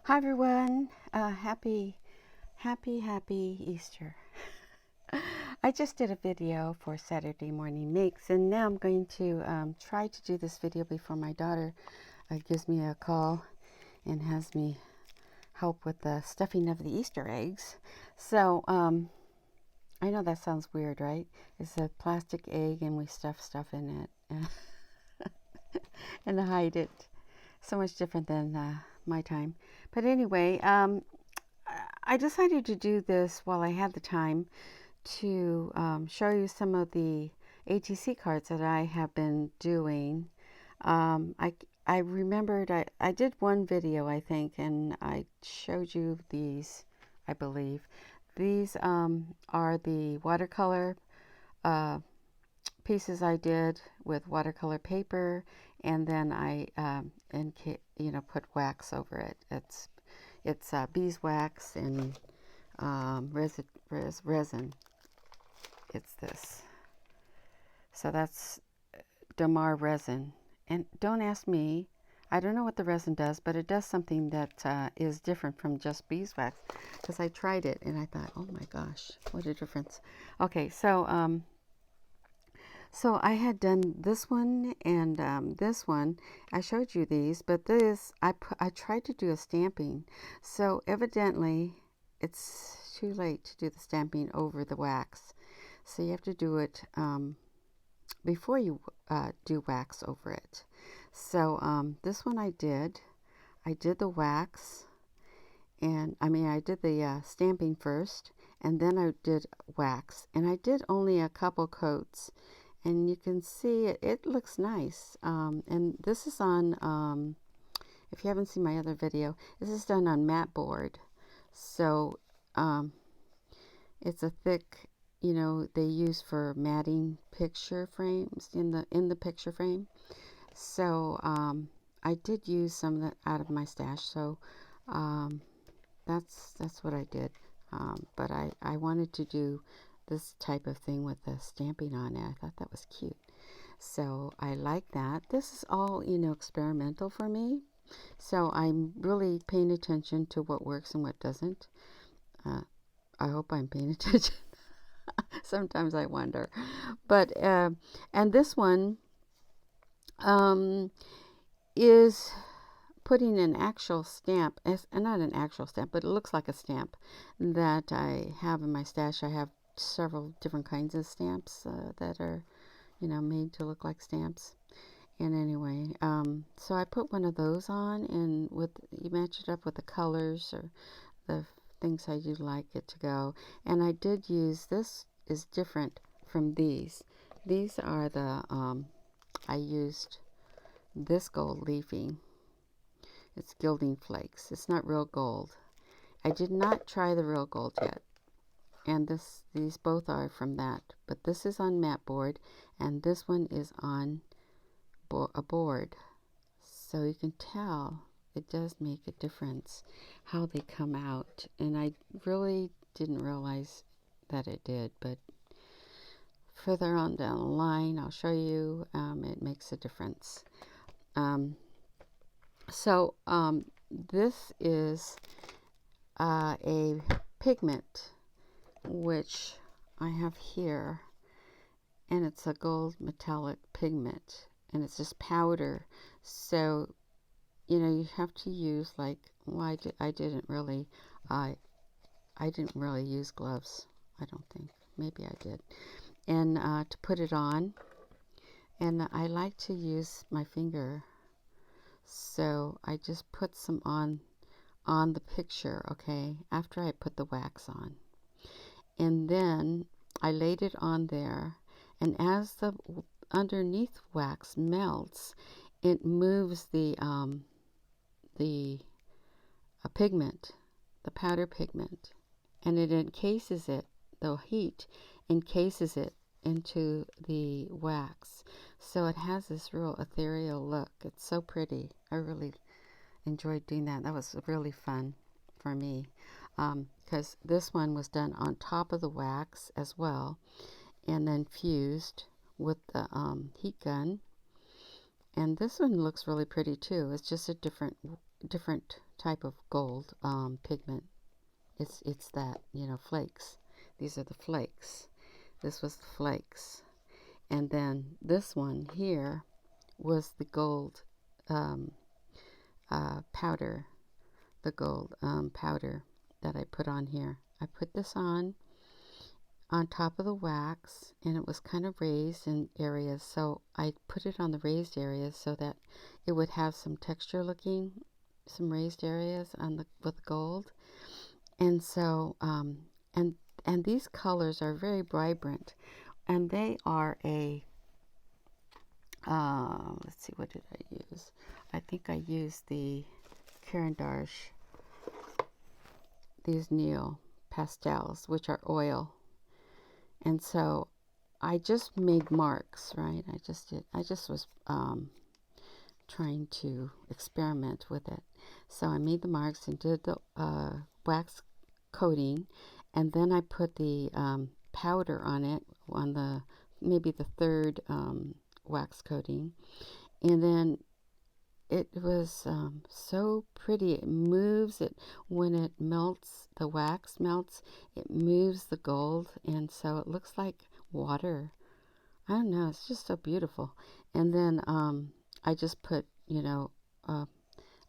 Hi everyone. Happy Easter. I just did a video for Saturday morning makes, and now I'm going to try to do this video before my daughter gives me a call and has me help with the stuffing of the Easter eggs. So I know that sounds weird, right? It's a plastic egg and we stuff stuff in it and hide it. So much different than my time. But anyway, I decided to do this while I had the time to show you some of the ATC cards that I have been doing. I remembered I did one video, I think, and I showed you these, I believe. These are the watercolor pieces I did with watercolor paper, and then I put wax over it. It's beeswax and resin. It's this. So that's Damar resin. And don't ask me. I don't know what the resin does, but it does something that is different from just beeswax. Because I tried it and I thought, oh my gosh, what a difference. Okay, so I had done this one and this one. I showed you these, but this, I tried to do a stamping. So evidently, it's too late to do the stamping over the wax. So you have to do it before you do wax over it. So this one I did the wax, and I did the stamping first, and then I did wax, and I did only a couple coats. And you can see it looks nice. And this is on, if you haven't seen my other video, this is done on matte board. So it's a thick, they use for matting picture frames in the picture frame. So I did use some of that out of my stash. So that's what I did. But I wanted to do this type of thing with the stamping on it. I thought that was cute. So I like that. This is all, experimental for me. So I'm really paying attention to what works and what doesn't. I hope I'm paying attention. Sometimes I wonder. But, and this one is putting an actual stamp, not an actual stamp, but it looks like a stamp that I have in my stash. I have several different kinds of stamps that are, made to look like stamps. And anyway, so I put one of those on, and you match it up with the colors or the things how you like it to go. And I did use, this is different from these. These are the, I used this gold leafing. It's gilding flakes. It's not real gold. I did not try the real gold yet. And these both are from that. But this is on matte board, and this one is on a board. So you can tell it does make a difference how they come out. And I really didn't realize that it did. But further on down the line, I'll show you it makes a difference. This is a pigment which I have here, and it's a gold metallic pigment, and it's just powder. So you have to use I didn't really use gloves. I don't think. Maybe I did. And to put it on, and I like to use my finger. So I just put some on the picture, okay, after I put the wax on. And then I laid it on there, and as the underneath wax melts, it moves the pigment, the powder pigment, and it encases it. The heat encases it into the wax, so it has this real ethereal look. It's so pretty. I really enjoyed doing that. That was really fun for me, because this one was done on top of the wax as well, and then fused with the heat gun. And this one looks really pretty too. It's just a different type of gold pigment. It's that, flakes. These are the flakes. This was the flakes. And then this one here was the gold powder. The gold powder that I put on here. I put this on top of the wax, and it was kind of raised in areas, so I put it on the raised areas so that it would have some texture looking, some raised areas with gold. And so and these colors are very vibrant, and they are a let's see, what did I use? I think I used the Caran d'Ache, these Neo pastels, which are oil. And so I just made marks, right? I just was trying to experiment with it. So I made the marks and did the wax coating, and then I put the powder on it, on maybe the third wax coating, and then it was so pretty. It moves it when it melts. The wax melts. It moves the gold, and so it looks like water. I don't know. It's just so beautiful. And then I just put,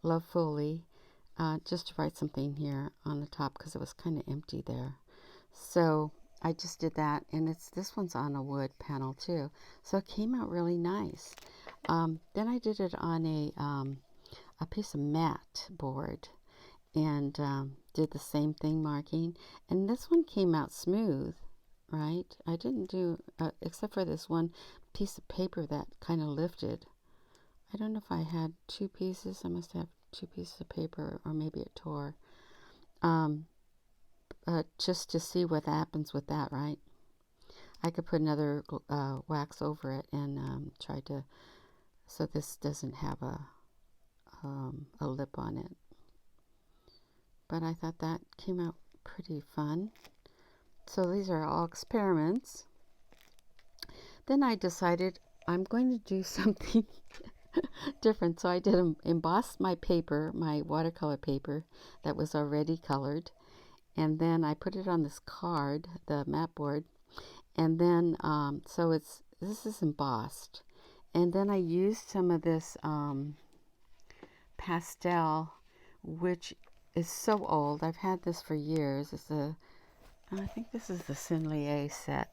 Love Fully, just to write something here on the top because it was kind of empty there. So I just did that, and this one's on a wood panel too. So it came out really nice. Then I did it on a piece of matte board, and did the same thing, marking. And this one came out smooth, right? I didn't do, except for this one piece of paper that kind of lifted. I don't know if I had two pieces. I must have two pieces of paper, or maybe it tore. Just to see what happens with that, right? I could put another wax over it and try to, so this doesn't have a lip on it. But I thought that came out pretty fun. So these are all experiments. Then I decided I'm going to do something different. So I did emboss my paper, my watercolor paper that was already colored. And then I put it on this card, the mat board. And then, so this is embossed. And then I used some of this pastel, which is so old. I've had this for years. I think this is the Sinlier set.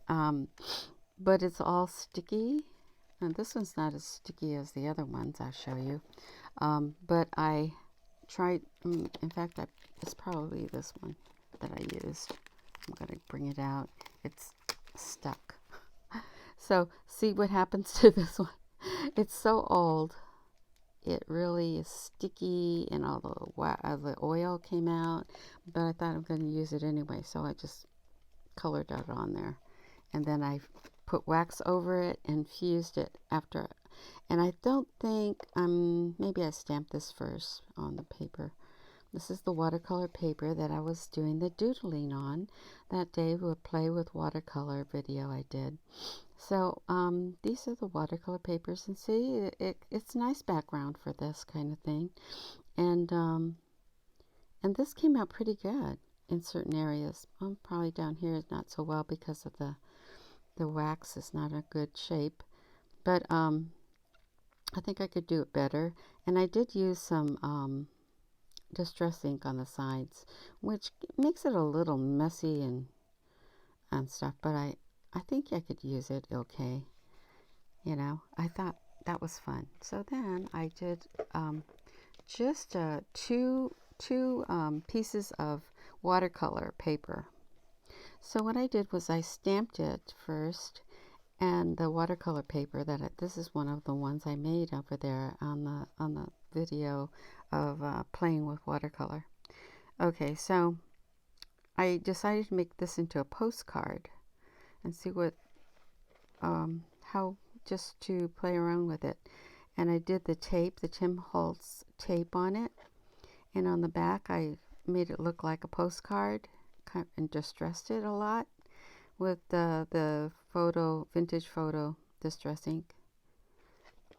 But it's all sticky. And this one's not as sticky as the other ones I'll show you. But I tried, in fact, it's probably this one that I used. I'm going to bring it out. It's stuck. So see what happens to this one. It's so old. It really is sticky, and all the oil came out. But I thought I'm going to use it anyway, so I just colored it on there. And then I put wax over it and fused it after. And I don't think, maybe I stamped this first on the paper. This is the watercolor paper that I was doing the doodling on that day with Play with Watercolor video I did. So these are the watercolor papers, and see, it's nice background for this kind of thing. And this came out pretty good in certain areas. Probably down here is not so well because of the wax is not a good shape. But I think I could do it better. And I did use some distress ink on the sides, which makes it a little messy and stuff, but I think I could use it okay. I thought that was fun. So then I did just two pieces of watercolor paper. So what I did was I stamped it first, and the watercolor paper this is one of the ones I made over there on the video of playing with watercolor. Okay, so I decided to make this into a postcard and see what how just to play around with it. And I did the tape, the Tim Holtz tape on it, and on the back I made it look like a postcard and distressed it a lot with the vintage photo distress ink.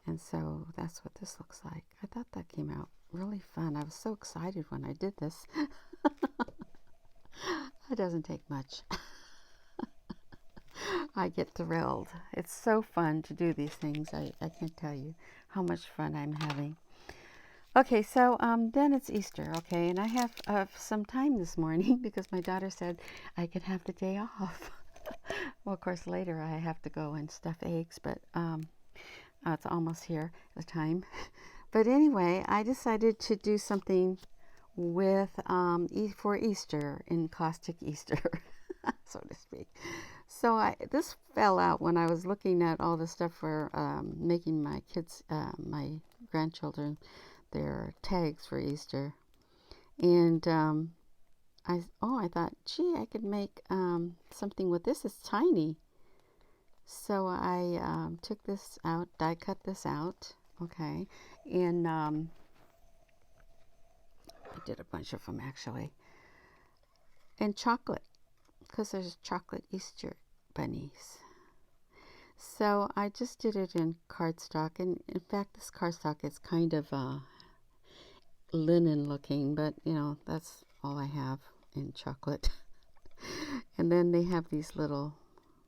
And so that's what this looks like. I thought that came out really fun. I was so excited when I did this. It doesn't take much. I get thrilled. It's so fun to do these things. I can't tell you how much fun I'm having. Okay, so then it's Easter, okay, and I have some time this morning because my daughter said I could have the day off. Well, of course, later I have to go and stuff eggs, but it's almost here, the time. But anyway, I decided to do something with for Easter, Encaustic Easter, so to speak. So this fell out when I was looking at all the stuff for making my kids, my grandchildren, their tags for Easter, and I thought, gee, I could make something with this. It's tiny, so I took this out, die cut this out, okay, and I did a bunch of them actually, and chocolate, because there's chocolate Easter bunnies. So I just did it in cardstock, and in fact this cardstock is kind of linen looking, but you know, that's all I have in chocolate. And then they have these little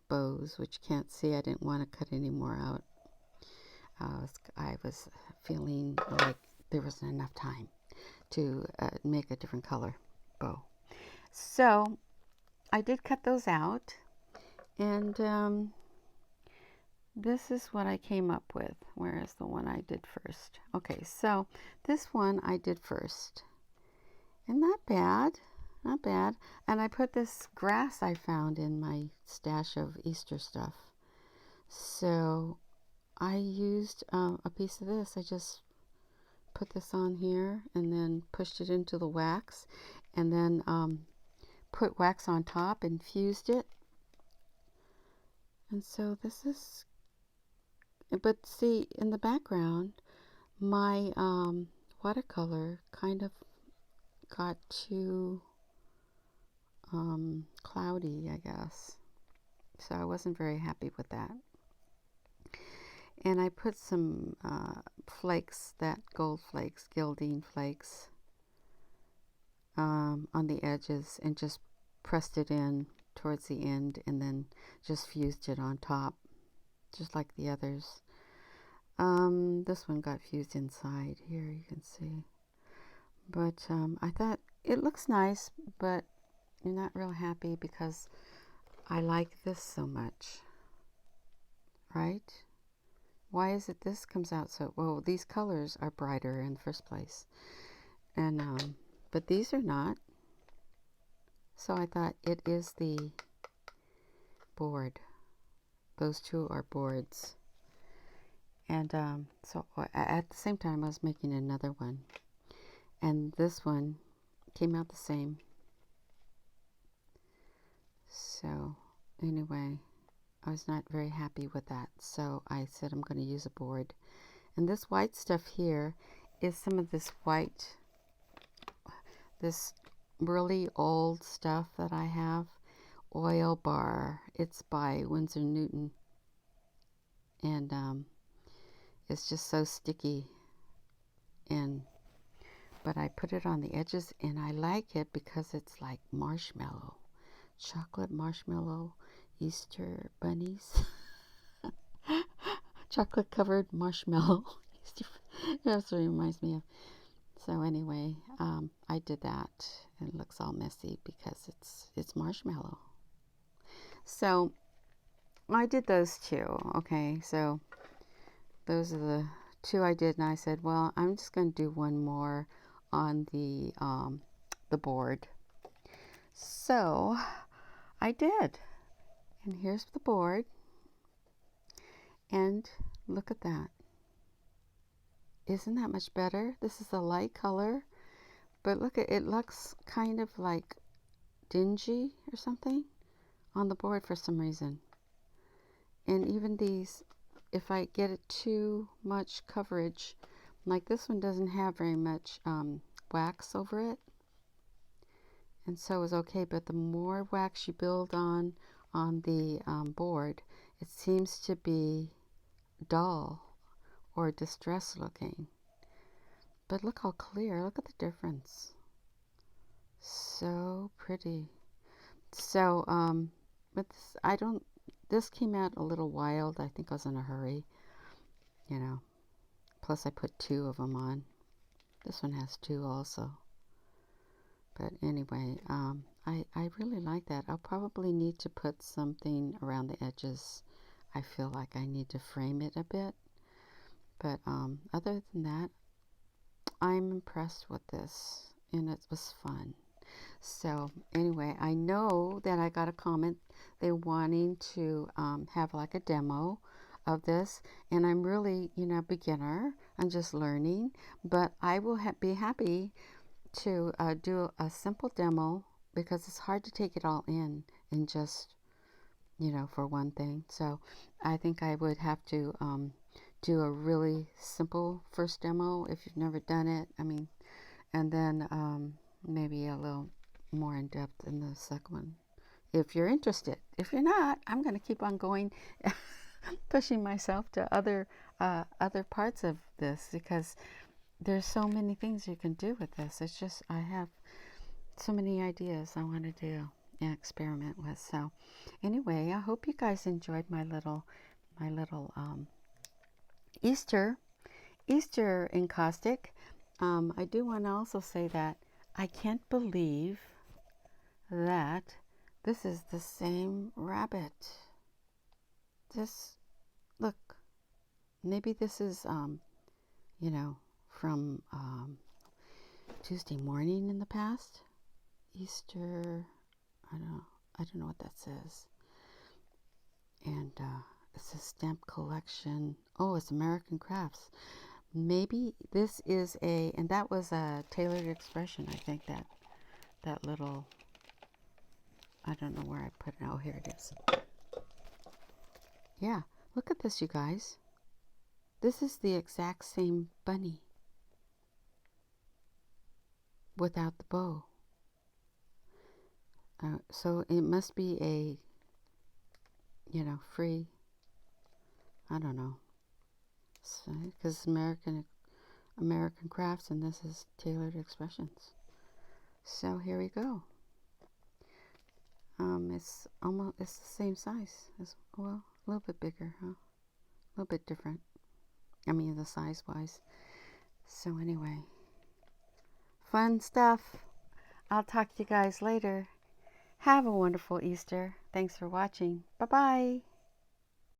bows, which you can't see. I didn't want to cut any more out. I was feeling like there wasn't enough time to make a different color bow. So I did cut those out, and this is what I came up with. Where is the one I did first? Okay, so this one I did first. And not bad, not bad. And I put this grass I found in my stash of Easter stuff. So I used a piece of this. I just put this on here and then pushed it into the wax, and then put wax on top and fused it. And so this is, but see, in the background, my watercolor kind of got too cloudy, I guess. So I wasn't very happy with that. And I put some flakes, that gold flakes, gilding flakes, on the edges, and just pressed it in towards the end, and then just fused it on top, just like the others. This one got fused inside here, you can see. But I thought it looks nice, but you're not real happy because I like this so much, right? Why is it this comes out so well? These colors are brighter in the first place, and but these are not. So I thought it is the board. Those two are boards, and so at the same time I was making another one, and this one came out the same. So anyway, I was not very happy with that, so I said I'm going to use a board. And this white stuff here is some of this white, this really old stuff that I have. Oil bar. It's by Winsor Newton. And it's just so sticky. But I put it on the edges, and I like it because it's like marshmallow. Chocolate marshmallow Easter bunnies. Chocolate covered marshmallow. That's what it reminds me of. So anyway, I did that, and it looks all messy because it's marshmallow. So I did those two. Okay, so those are the two I did, and I said, well, I'm just going to do one more on the board. So I did, and here's the board, and look at that. Isn't that much better? This is a light color, but look at it, looks kind of like dingy or something on the board for some reason. And even these, if I get it too much coverage, like this one doesn't have very much wax over it, and so it's okay. But the more wax you build on the board, it seems to be dull or distressed looking. But look how clear. Look at the difference. So pretty. So, but this, this came out a little wild. I think I was in a hurry, you know. Plus I put 2 of them on. This one has 2 also. But anyway, I really like that. I'll probably need to put something around the edges. I feel like I need to frame it a bit. But other than that, I'm impressed with this, and it was fun. So anyway, I know that I got a comment. They're wanting to have like a demo of this, and I'm really, beginner. I'm just learning, but I will be happy to do a simple demo because it's hard to take it all in just, for one thing. So I think I would have to do a really simple first demo if you've never done it. I mean, and then maybe a little more in depth in the second one if you're interested. If you're not, I'm going to keep on going, pushing myself to other parts of this because there's so many things you can do with this. It's just I have so many ideas I want to do and experiment with. So anyway, I hope you guys enjoyed my little Easter encaustic. I do want to also say that I can't believe that this is the same rabbit. This, look, maybe this is, from Tuesday morning in the past. Easter, I don't know what that says. And it's a stamp collection. Oh, it's American Crafts. Maybe this is and that was a tailored expression. I think that little, I don't know where I put it. Oh, here it is. Yeah, look at this, you guys. This is the exact same bunny without the bow. So it must be a, free, I don't know, because American Crafts, and this is tailored expressions. So here we go. It's the same size as well, a little bit bigger, huh? A little bit different. I mean, the size wise. So anyway, fun stuff. I'll talk to you guys later. Have a wonderful Easter. Thanks for watching. Bye bye.